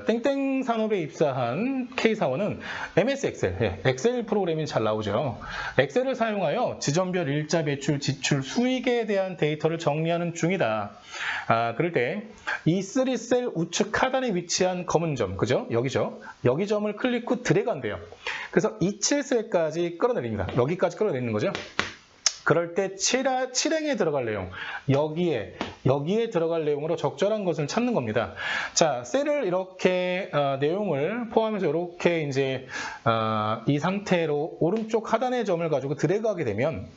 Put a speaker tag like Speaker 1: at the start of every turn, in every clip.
Speaker 1: 땡땡 산업에 입사한 K사원은 MS 엑셀, 엑셀 프로그램이 잘 나오죠. 엑셀을 사용하여 지점별 일자 매출, 지출, 수익에 대한 데이터를 정리하는 중이다. 그럴 때 이 3셀 우측 하단에 위치한 검은 점, 그죠? 여기죠. 여기 점을 클릭 후 드래그한대요. 그래서 27셀까지 끌어내립니다. 여기까지 끌어내리는 거죠. 그럴 때 7행에 들어갈 내용, 여기에 들어갈 내용으로 적절한 것을 찾는 겁니다. 자, 셀을 이렇게 내용을 포함해서 이렇게 이제 이 상태로 오른쪽 하단의 점을 가지고 드래그하게 되면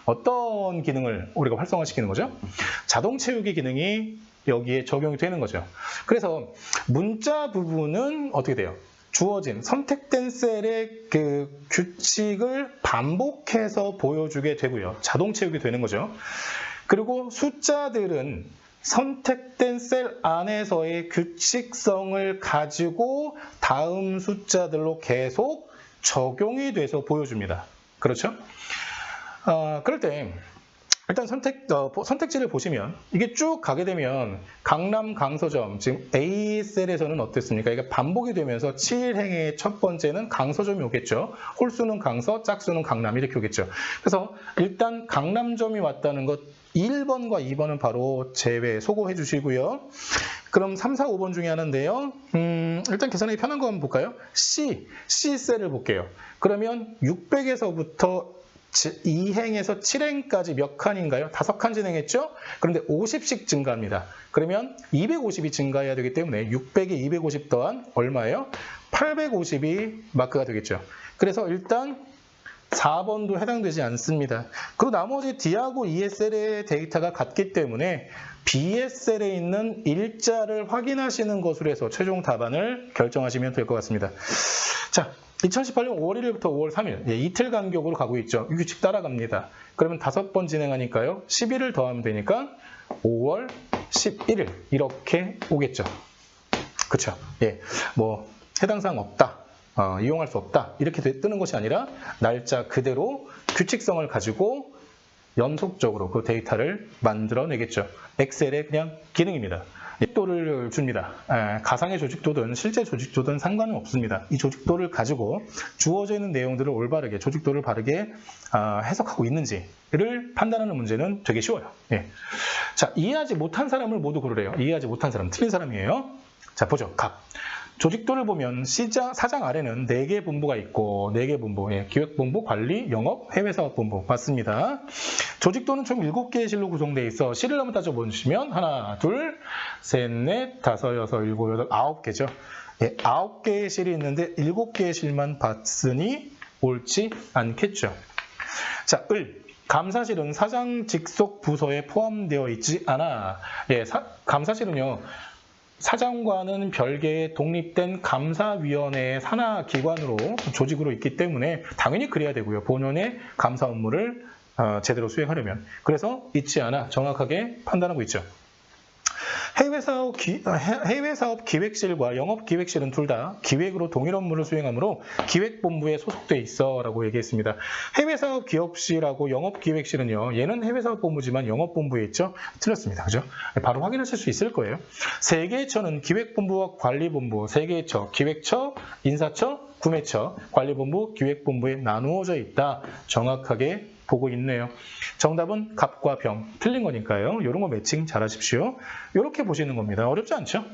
Speaker 1: 어떤 기능을 우리가 활성화시키는 거죠? 자동 채우기 기능이 여기에 적용이 되는 거죠. 그래서 문자 부분은 어떻게 돼요? 주어진 선택된 셀의 그 규칙을 반복해서 보여주게 되고요. 자동 채우게 되는 거죠. 그리고 숫자들은 선택된 셀 안에서의 규칙성을 가지고 다음 숫자들로 계속 적용이 돼서 보여줍니다. 그렇죠? 그럴 때 일단 선택지를 보시면 이게 쭉 가게 되면 강남 강서점, 지금 A셀에서는 어땠습니까? 이게 반복이 되면서 7행의 첫 번째는 강서점이 오겠죠. 홀수는 강서, 짝수는 강남 이렇게 오겠죠. 그래서 일단 강남점이 왔다는 것 1번과 2번은 바로 제외, 소거해 주시고요. 그럼 3, 4, 5번 중에 하나인데요. 일단 계산하기 편한 거 한번 볼까요? C셀을 볼게요. 그러면 600에서부터 2행에서 7행까지 몇 칸인가요? 5칸 진행했죠? 그런데 50씩 증가합니다. 그러면 250이 증가해야 되기 때문에 600에 250 더한 얼마예요? 850이 마크가 되겠죠. 그래서 일단 4번도 해당되지 않습니다. 그리고 나머지 D하고 ESL의 데이터가 같기 때문에 BSL에 있는 일자를 확인하시는 것으로 해서 최종 답안을 결정하시면 될 것 같습니다. 자, 2018년 5월 1일부터 5월 3일, 이틀 간격으로 가고 있죠. 이 규칙 따라갑니다. 그러면 5번 진행하니까요. 11을 더하면 되니까 5월 11일 이렇게 오겠죠. 그렇죠? 뭐 해당사항 없다. 이용할 수 없다. 이렇게 뜨는 것이 아니라 날짜 그대로 규칙성을 가지고 연속적으로 그 데이터를 만들어내겠죠. 엑셀의 그냥 기능입니다. 조직도를 줍니다. 가상의 조직도든 실제 조직도든 상관은 없습니다. 이 조직도를 가지고 주어져 있는 내용들을 올바르게, 조직도를 바르게 해석하고 있는지를 판단하는 문제는 되게 쉬워요. 자, 이해하지 못한 사람을 모두 고르래요. 이해하지 못한 사람, 틀린 사람이에요. 자, 보죠. 갑. 조직도를 보면 사장 아래는 4개 본부가 있고 4개 본부, 기획본부, 관리, 영업, 해외사업본부 맞습니다. 조직도는 총 7개의 실로 구성되어 있어 실을 한번 따져보시면 하나, 둘, 셋, 넷, 다섯, 여섯, 일곱, 여덟, 9개죠. 9개의 실이 있는데 7개의 실만 봤으니 옳지 않겠죠. 자, 감사실은 사장 직속 부서에 포함되어 있지 않아. 감사실은요. 사장과는 별개의 독립된 감사위원회의 산하 기관으로 조직으로 있기 때문에 당연히 그래야 되고요. 본연의 감사 업무를 제대로 수행하려면. 그래서 있지 않아 정확하게 판단하고 있죠. 해외사업 기획실과 영업기획실은 둘 다 기획으로 동일 업무를 수행하므로 기획본부에 소속돼 있어 라고 얘기했습니다. 해외사업 기업실하고 영업기획실은요. 얘는 해외사업본부지만 영업본부에 있죠. 틀렸습니다. 그죠? 바로 확인하실 수 있을 거예요. 3개의 처는 기획본부와 관리본부, 3개의 처, 기획처, 인사처, 구매처, 관리본부, 기획본부에 나누어져 있다. 정확하게 보고 있네요. 정답은 갑과 병. 틀린 거니까요. 이런 거 매칭 잘 하십시오. 이렇게 보시는 겁니다. 어렵지 않죠?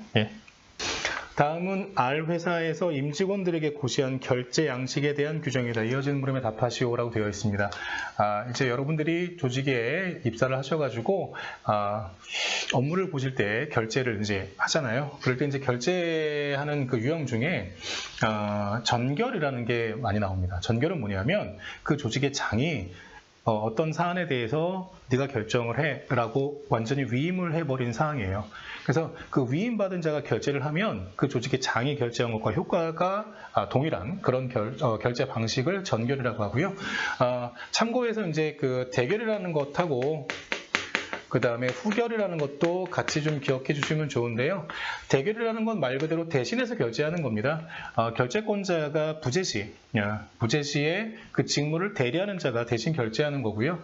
Speaker 1: 다음은 R회사에서 임직원들에게 고시한 결제 양식에 대한 규정이다. 이어지는 물음에 답하시오라고 되어 있습니다. 이제 여러분들이 조직에 입사를 하셔가지고 업무를 보실 때 결제를 이제 하잖아요. 그럴 때 이제 결제하는 그 유형 중에 전결이라는 게 많이 나옵니다. 전결은 뭐냐면 그 조직의 장이 어떤 사안에 대해서 네가 결정을 해 라고 완전히 위임을 해버린 사항이에요. 그래서 그 위임받은 자가 결제를 하면 그 조직의 장이 결제한 것과 효과가 동일한 그런 결제 방식을 전결이라고 하고요. 참고해서 이제 그 대결이라는 것하고 그 다음에 후결이라는 것도 같이 좀 기억해 주시면 좋은데요. 대결이라는 건 말 그대로 대신해서 결제하는 겁니다. 결제권자가 부재시에 그 직무를 대리하는 자가 대신 결제하는 거고요.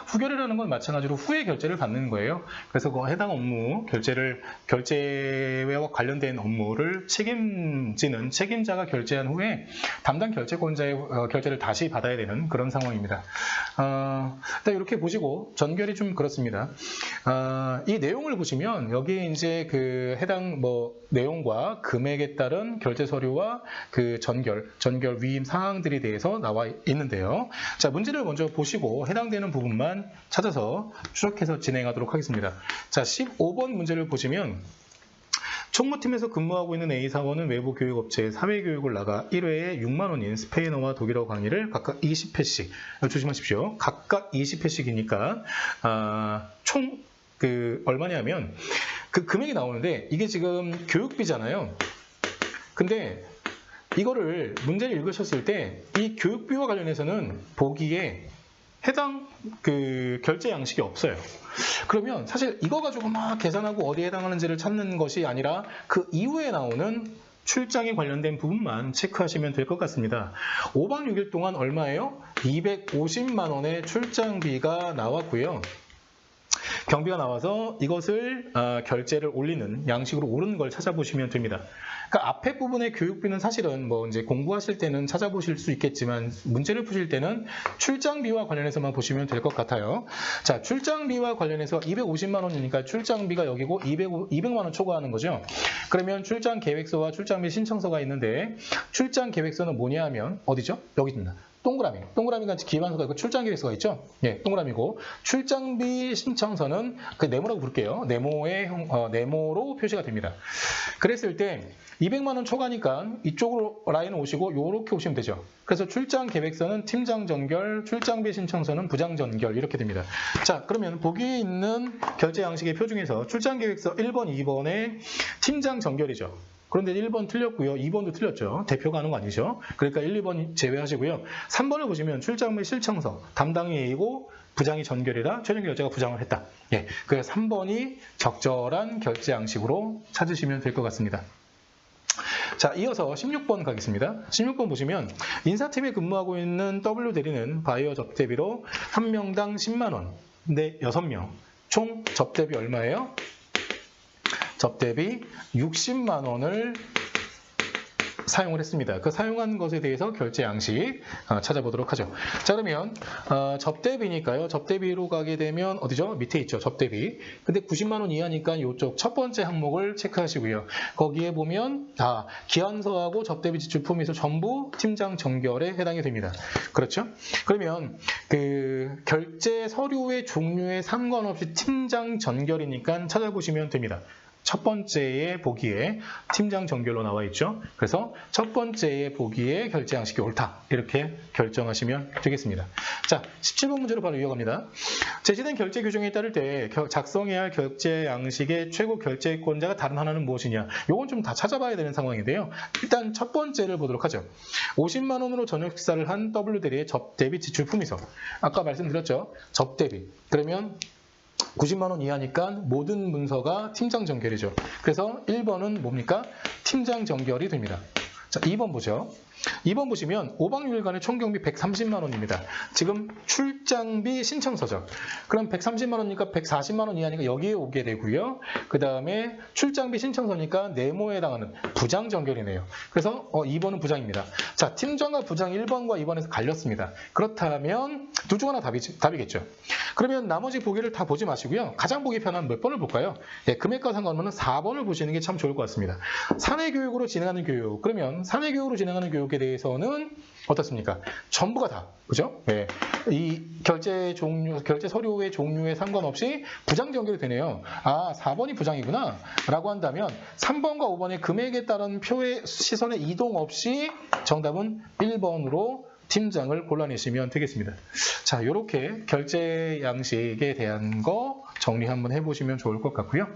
Speaker 1: 후결이라는 건 마찬가지로 후에 결제를 받는 거예요. 그래서 그 해당 업무, 결제와 관련된 업무를 책임지는 책임자가 결제한 후에 담당 결제권자의 결제를 다시 받아야 되는 그런 상황입니다. 이렇게 보시고 전결이 좀 그렇습니다. 이 내용을 보시면 여기에 이제 그 해당 내용과 금액에 따른 결제 서류와 그 전결 위임 사항들에 대해서 나와 있는데요. 자, 문제를 먼저 보시고 해당되는 부분만 찾아서 추적해서 진행하도록 하겠습니다. 자, 15번 문제를 보시면 총무팀에서 근무하고 있는 A사원은 외부 교육업체에 사회교육을 나가 1회에 6만 원인 스페인어와 독일어 강의를 각각 20회씩, 조심하십시오. 각각 20회씩이니까 총 얼마냐면 그 금액이 나오는데 이게 지금 교육비잖아요. 근데 이거를 문제를 읽으셨을 때 이 교육비와 관련해서는 보기에 해당 결제 양식이 없어요. 그러면 사실 이거 가지고 막 계산하고 어디에 해당하는지를 찾는 것이 아니라 그 이후에 나오는 출장에 관련된 부분만 체크하시면 될 것 같습니다. 5박 6일 동안 얼마예요? 250만 원의 출장비가 나왔고요. 경비가 나와서 이것을 결제를 올리는 양식으로 오른 걸 찾아보시면 됩니다. 그러니까 앞에 부분의 교육비는 사실은 이제 공부하실 때는 찾아보실 수 있겠지만 문제를 푸실 때는 출장비와 관련해서만 보시면 될 것 같아요. 자, 출장비와 관련해서 250만 원이니까 출장비가 여기고 200만 원 초과하는 거죠. 그러면 출장 계획서와 출장비 신청서가 있는데 출장 계획서는 뭐냐 하면 어디죠? 여기 있습니다. 동그라미가 기반서가 있고 출장 계획서가 있죠? 예, 동그라미고 출장비 신청서는 그 네모라고 부를게요. 네모로 표시가 됩니다. 그랬을 때 200만 원 초과니까 이쪽으로 라인을 오시고 이렇게 오시면 되죠. 그래서 출장 계획서는 팀장 전결, 출장비 신청서는 부장 전결 이렇게 됩니다. 자, 그러면 보기에 있는 결제 양식의 표 중에서 출장 계획서 1번, 2번에 팀장 전결이죠. 그런데 1번 틀렸고요. 2번도 틀렸죠. 대표가 하는 거 아니죠. 그러니까 1, 2번 제외하시고요. 3번을 보시면 출장비 신청서 담당이 A이고 부장이 전결이라 최종 결제가 부장을 했다. 예, 그래서 3번이 적절한 결제 양식으로 찾으시면 될 것 같습니다. 자, 이어서 16번 가겠습니다. 16번 보시면 인사팀에 근무하고 있는 W 대리는 바이어 접대비로 한 명당 10만 원, 근데 6명. 총 접대비 얼마예요? 접대비 60만 원을 사용을 했습니다. 그 사용한 것에 대해서 결제 양식 찾아보도록 하죠. 자, 그러면 접대비니까요. 접대비로 가게 되면 어디죠? 밑에 있죠. 접대비. 근데 90만 원 이하니까 이쪽 첫 번째 항목을 체크하시고요. 거기에 보면 기한서하고 접대비 지출 품에서 전부 팀장 전결에 해당이 됩니다. 그렇죠? 그러면 그 결제 서류의 종류에 상관없이 팀장 전결이니까 찾아보시면 됩니다. 첫 번째의 보기에 팀장 전결로 나와 있죠. 그래서 첫 번째의 보기에 결제 양식이 옳다. 이렇게 결정하시면 되겠습니다. 자, 17번 문제로 바로 이어갑니다. 제시된 결제 규정에 따를 때 작성해야 할 결제 양식의 최고 결제권자가 다른 하나는 무엇이냐. 이건 좀 다 찾아봐야 되는 상황인데요. 일단 첫 번째를 보도록 하죠. 50만 원으로 저녁 식사를 한 W 대리의 접대비 지출 품위서. 아까 말씀드렸죠. 접대비. 그러면 90만 원 이하니까 모든 문서가 팀장 전결이죠. 그래서 1번은 뭡니까? 팀장 전결이 됩니다. 자, 2번 보죠. 2번 보시면 5박 6일간의 총 경비 130만 원입니다. 지금 출장비 신청서죠. 그럼 130만 원이니까 140만 원 이하니까 여기에 오게 되고요. 그 다음에 출장비 신청서니까 네모에 해당하는 부장 전결이네요. 그래서 2번은 부장입니다. 자, 팀장과 부장 1번과 2번에서 갈렸습니다. 그렇다면 둘 중 하나 답이겠죠. 그러면 나머지 보기를 다 보지 마시고요. 가장 보기 편한 몇 번을 볼까요? 예, 금액과 상관없는 4번을 보시는 게 참 좋을 것 같습니다. 사내교육으로 진행하는 교육. 그러면 사내교육으로 진행하는 교육에 대해서는 어떻습니까? 전부가 다, 그죠? 네. 이 결제 서류의 종류에 상관없이 부장 전결이 되네요. 4번이 부장이구나. 라고 한다면 3번과 5번의 금액에 따른 표의 시선의 이동 없이 정답은 1번으로 팀장을 골라내시면 되겠습니다. 자, 이렇게 결제 양식에 대한 거 정리 한번 해보시면 좋을 것 같고요.